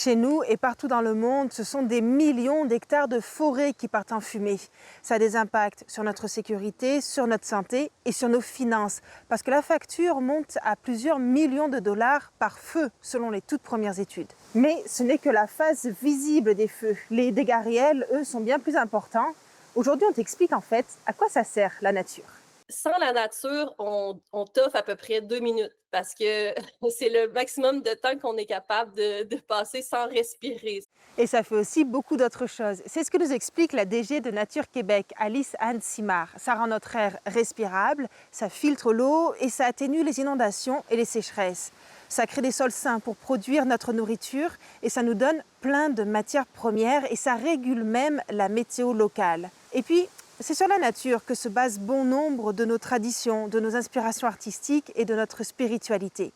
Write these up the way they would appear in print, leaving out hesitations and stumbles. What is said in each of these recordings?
Chez nous et partout dans le monde, ce sont des millions d'hectares de forêts qui partent en fumée. Ça a des impacts sur notre sécurité, sur notre santé et sur nos finances. Parce que la facture monte à plusieurs millions de dollars par feu, selon les toutes premières études. Mais ce n'est que la face visible des feux. Les dégâts réels, eux, sont bien plus importants. Aujourd'hui, on t'explique en fait à quoi ça sert la nature. Sans la nature, on toffe à peu près 2 minutes parce que c'est le maximum de temps qu'on est capable de passer sans respirer. Et ça fait aussi beaucoup d'autres choses. C'est ce que nous explique la DG de Nature Québec, Alice Anne Simard. Ça rend notre air respirable, ça filtre l'eau et ça atténue les inondations et les sécheresses. Ça crée des sols sains pour produire notre nourriture et ça nous donne plein de matières premières et ça régule même la météo locale. Et puis, c'est sur la nature que se basent bon nombre de nos traditions, de nos inspirations artistiques et de notre spiritualité.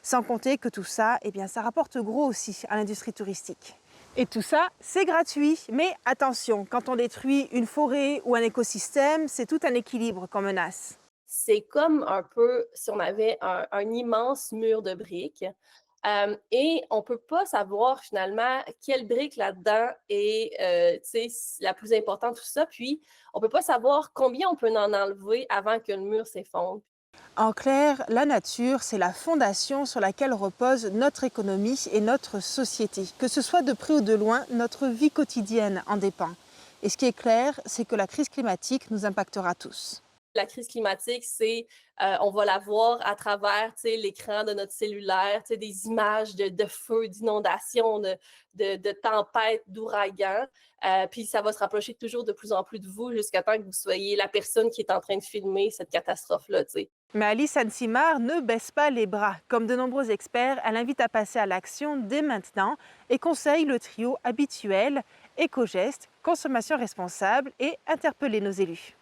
Sans compter que tout ça, ça rapporte gros aussi à l'industrie touristique. Et tout ça, c'est gratuit. Mais attention, quand on détruit une forêt ou un écosystème, c'est tout un équilibre qu'on menace. C'est comme un peu si on avait un immense mur de briques, et on peut pas savoir finalement quelle brique là-dedans est, tu sais, la plus importante, tout ça. Puis on peut pas savoir combien on peut en enlever avant que le mur s'effondre. En clair, la nature, c'est la fondation sur laquelle repose notre économie et notre société. Que ce soit de près ou de loin, notre vie quotidienne en dépend. Et ce qui est clair, c'est que la crise climatique nous impactera tous. La crise climatique, c'est, on va la voir à travers, tu sais, l'écran de notre cellulaire, tu sais, des images de feux, d'inondations, de tempêtes, d'ouragans. Puis ça va se rapprocher toujours de plus en plus de vous jusqu'à temps que vous soyez la personne qui est en train de filmer cette catastrophe-là, tu sais. Mais Alice Ansimard ne baisse pas les bras. Comme de nombreux experts, elle invite à passer à l'action dès maintenant et conseille le trio habituel éco-gestes, consommation responsable et interpeller nos élus.